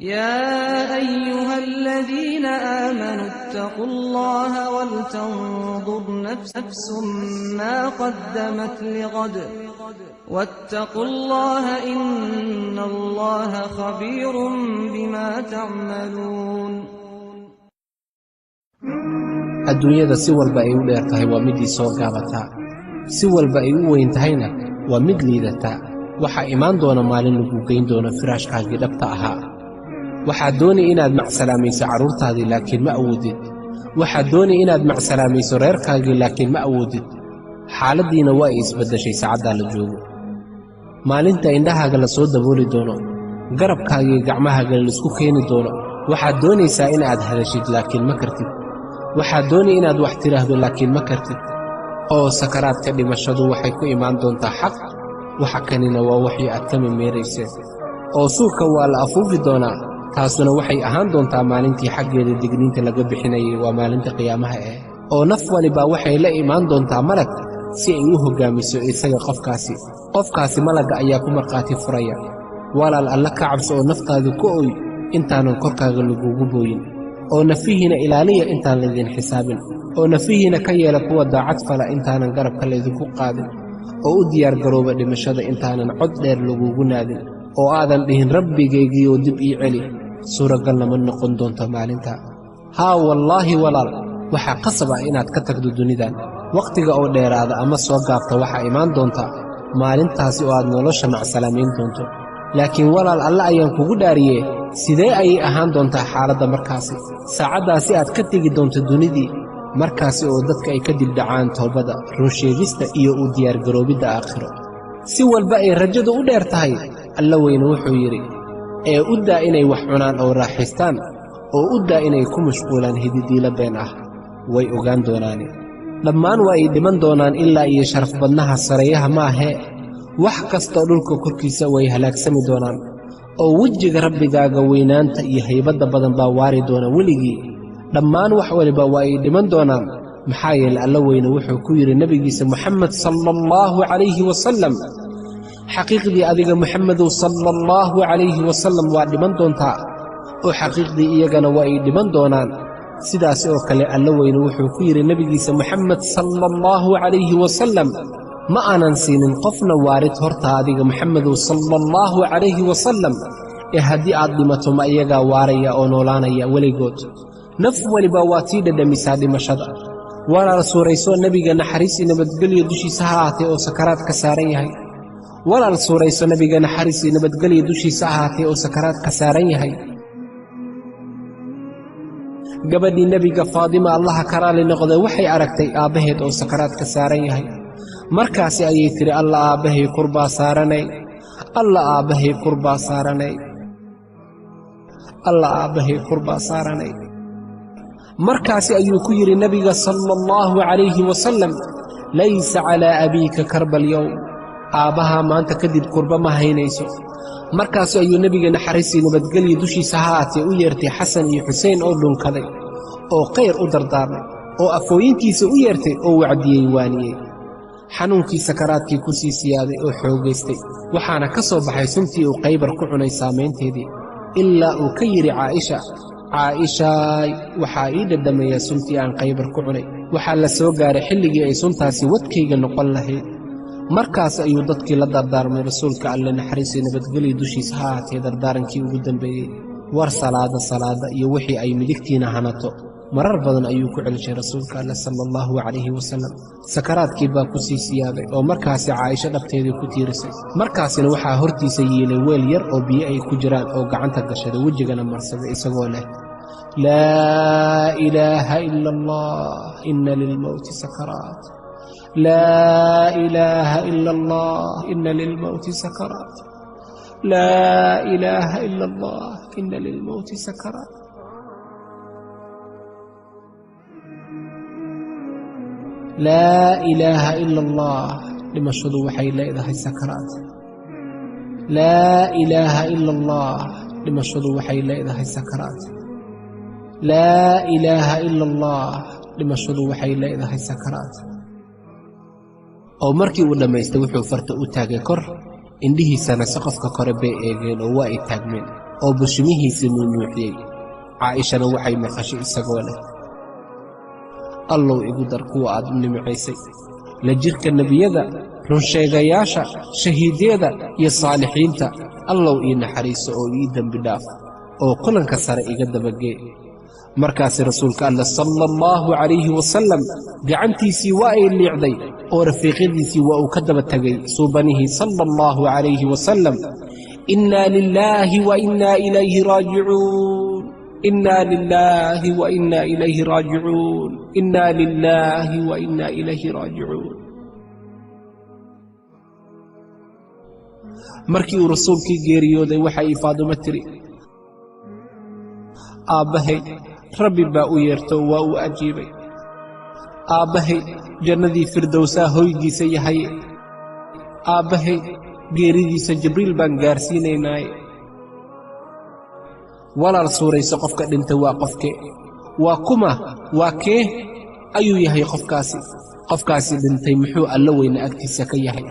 يا أيها الذين آمنوا اتقوا الله ولتنظر نفس ما قدمت لغد واتقوا الله إن الله خبير بما تعملون. adduunyada si walba ay u dheer tahay waa midii soo gaabataa, si walba ay u weyn tahayna waa mid liidataa. waxaa imaan doona maalin lagu geyn doono firaashkaagii dhabta ahaa. waxaad doonay inaad macsalaamayso carruurtaadii laakiin ma awoodid. waxaad doonay inaad macsalaamayso reerkaagii laakiin ma awoodid. xaaladdiina waa ay isbeddeshay saacaddaa la joogo. maalinta indhahaaga la soo dabooli doono, garabkaagii gacmahaaga laisku keeni doono. waxaad doonaysaa inaad hadashid laakiin ma kartid. waxaad doonay inaad wax tidhaahdo laakiin ma kartid. oo sakaraadka dhimashadu waxay ku imaan doontaa xaq. waxa kanina waa waxii aad ka memeerayseen. oo suuka waa la afuufi doonaa. taasuna waxay ahaan doontaa maalintii xaggeeda digniinta laga bixinayay, waa maalinta qiyaamaha ah. oo naf walibaa waxay la imaan doontaa malag si ay u hoggaamiso isaga qofkaasi malagga ayaa ku markhaati furaya. walaal alla ka cabso oo naftaadu ku oy intaanan korkaaga lagugu booyin. oo nafihiina ilaaliya intaan laydin xisaabin. oo nafihiina ka yeela kuwa daacad fala intaanan garabka laydinku qaadin. oo u diyaargarooba dhimashada intaanan cod dheer lagugu naadin. oo aadan dhihin rabbigaygiioo dib ii celi. suuragalna ma noqon doonto maalinta. haa wallaahi walaal, waxaa qasab ah inaad ka tagdo dunidan. wakhtiga oo dheeraada ama soo gaabta waxaa imaan doonta maalintaasi oo aad nolosha macsalamayn doonto. laakiin walaal alle ayaan kugu dhaariyee, sidee ayay ahaan doontaa xaaladda markaasi? saacaddaasi aad ka tegi doonto dunidii, markaasi oo dadka ay ka dibdhacaan toobada, runsheegista iyo u diyaargaroobidda aakhiro. si walba ay rajadu u dheer tahay, alla weyne wuxuu yidhi, ee u daa inay wax cunaan oo raaxaystaan, oo u daa inay ku mashquulaan hididiilo been ah. way ogaan doonaane dhammaan waa ay dhiman doonaan ilaa iyo sharaf badnaha sareeyaha maahee. wax kastoo dhulka korkiisa way halaagsami doonaan. oo wejiga rabbigaaga weynaanta iyo haybadda badan baa waari doona weligii. dhammaan wax waliba waa ay dhiman doonaan. maxaa yeele alla weyne wuxuu ku yidhi nebigiisa moxamed sala allahu calayhi wasalam, xaqiiqdii adiga moxamedow sala allahu calayhi wasalam waa dhiman doontaa, oo xaqiiqdii iyagana waa ay dhiman doonaan. sidaas oo kale alla weyne wuxuu ku yidhi nebigiisa moxamed sala allahu calayhi wasalam, ma aanan siinin qofna waarid horta adiga moxamedow sala allahu calayhi wasalam, ee haddii aad dhimato ma iyagaa waaraya oo noolaanaya weligood. naf waliba waa tii dhadhamisaa dhimashada. walaal suurayso nebiga naxariis iyo nabadgelyo dushiisa ha ahaatee oo sakaraad ka saaran yahay. walaal suurayso nebiga naxariis iyo nabadgelyo dushiisa ha ahaatee oo sakaraad ka saaran yahay. gabadhii nebiga faadima allaha ka raali noqday waxay aragtay aabbaheed oo sakaraad ka saaran yahay. markaasi ayay tidhi, alla aabbahay kurbaa saaranay, alla aabbahay kurbaa saaranay, alla aabbahay kurbaa saaranay. markaasi ayuu ku yidhi nebiga sala allahu calayhi wasalam, laysa calaa abiika karba alyowm, aabbahaa maanta kadib kurba ma haynayso. markaasi ayuu nebiga naxariisii nabadgelyo dushiisa ha aatee u yeertay xasan iyo xusein oo dhunkaday, oo khayr u dardaarmay, oo afooyinkiisa u yeertay oo wacdiyey waaniyey. xanuunkii sakaraadkii ku sii siyaaday oo xoogaystay, waxaana ka soo baxay suntii uu Khaybar ku cunay saamaynteedii, ilaa uu ka yidhi caaishaay, waxaa ii dhadhamaya suntii aan Khaybar ku cunay. waxaa la soo gaaray xilligii ay suntaasi wadkayga noqon lahayd. markaas ayuu dadkii la dardaarmay rasuulka alle naxariisii nabadgelyo dushiisa ha ahaatee dardaarankii ugu dambeeyey. war salaada iyo wixii ay midigtiina hanato. marar badan ayuu ku celishay rasuulka alle sala allahu calayhi wasalam. sakaraadkii baa ku sii siyaaday oo markaasi caaisho dhabteedii ku tiirisay. markaasina waxaa hortiisa yiilay weel yar oo biyo ay ku jiraan, oo gacanta gashaday, wejigana marsaday isagoo leh, laa ilaaha ila allah inna lilmowti sakaraat, laa ilaaha ila allah inna lilmowti sakaraat, laa ilaaha ila allah inna lilmowti sakaraat. laa ilaaha ila allah, dhimashadu waxay leedahay sakaraad. laa ilaaha ila allah, dhimashadu waxay leedahay sakaraad. laa ilaaha ila allah, dhimashadu waxay leedahay sakaraad. oo markii uu dhammaystay wuxuu farta u taagay kor, indhihiisana saqafka kore bay eegeen oo waa ay taagmeen. oo bushimihiisii nuunuuxiyey. Caaishana waxay maqashay isagoo leh, allow igu dar kuwa aad u nimcaysay la jirka nebiyada, runsheegayaasha, shahiidyada iyo saalixiinta. allow ii naxariiso oo ii dembi dhaaf oo kulanka sare iga dabagee. markaasi rasuulka alla sala allahu calayhi wasalam gacantiisii waa ay liicday oo rafiiqyadiisii waa uu ka daba tegay suubanihii sala allahu calayhi wasalam. innaa lilaahi wa innaa ilayhi raajicuun, innaa lilaahi wa innaa ilayhi raajicuun, innaa lilaahi wa innaa ilayhi raajicuun. markii uu rasuulkii geeriyooday waxay Faadimo tiri, aabbahay rabbi baa u yeerto waa uu ajiibay. aabbahay jannadii firdowsaa hoygiisa yahay. aabbahay geeridiisa jibriil baan gaarsiinaynaaye. walaal suurayso qofka dhintay waa qofkee? waa kuma? waa kee ayuu yahay qofkaasi? qofkaasi dhintay muxuu alla weyne agtiisa ka yahay?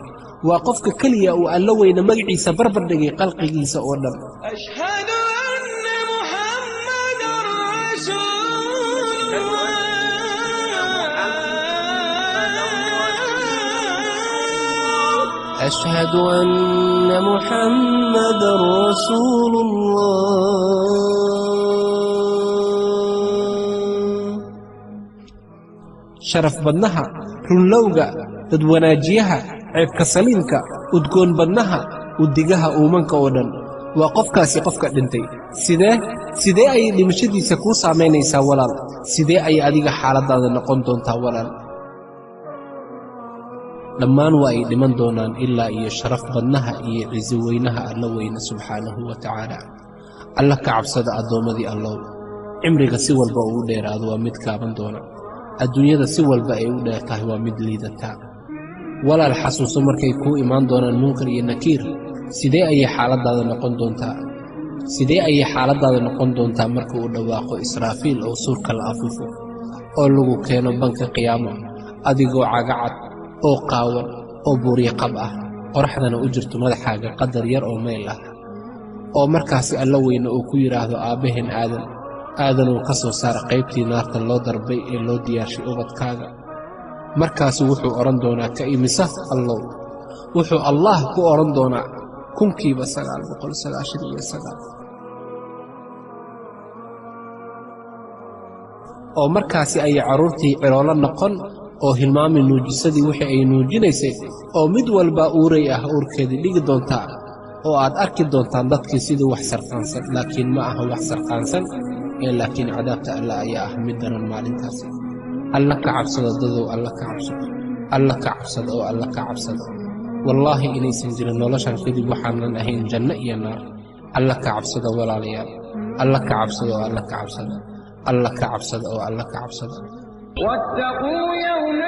waa qofka keliya uu alla weyne magaciisa barbar dhigay qalqigiisa oo dhan. أشهد أن محمدًا رسول الله. شرف بدنها رنلوغا تدوناجيها عيب كسلينك ودقون بدنها ودقها أومنك ودن وقفكاسي قفك دنتي سيدي أي لمشدي سكوس عميني ساولان سيدي أي أديق حالة هذا نقوندون تاولان dhammaan waa ay dhiman doonaan ilaa iyo sharaf badnaha iyo cizi weynaha alla weyne subxaanahu wa tacaala. alla ka cabsada addoommadii allow. cimriga si walba uu u dheeraado waa mid gaaban doona. adduunyada si walba ay u dheer tahay waa mid liidataa. walaal xasuuso markay kuu imaan doonaan munkar iyo nakiir, sidee ayay xaaladaada noqon doontaa? sidee ayay xaaladaada noqon doontaa marka uu dhawaaqo Israafiil oo suurka la afuufo oo lagu keeno banka qiyaamo adigoo cagacad oo qaawan oo buuriye qab ah, qoraxdana u jirto madaxaaga qadar yar oo meel ah. oo markaasi alla weyne uu ku yidhaahdo aabbaheen aadanuu ka soo saara qaybtii naarta loo darbay ee loo diyaarshay ubadkaaga. markaasu wuxuu odhan doonaa ka imisa allow? wuxuu allaah ku odhan doonaa 999. oo markaasi ayay carruurtii ciroolo noqon oo hilmaami nuujisadii wixii ay nuujinaysay, oo mid walba uuray ah uurkeedii dhigi doontaa, oo aad arki doontaan dadkii sidii wax sarqaansan. laakiin ma aha wax sarqaansan laakiin cadaabta alla ayaa ah mid daran maalintaasi. alla ka cabsado dadow, alla ka cabsado, alla ka cabsado oo alla ka cabsado. wallaahi inaysan jirin noloshan kadib waxaanan ahayn janno iyo naar. alla ka cabsado walaalayaal, alla ka cabsado oo alla ka cabsado, alla ka cabsado oo alla ka cabsado. واتقوا يوما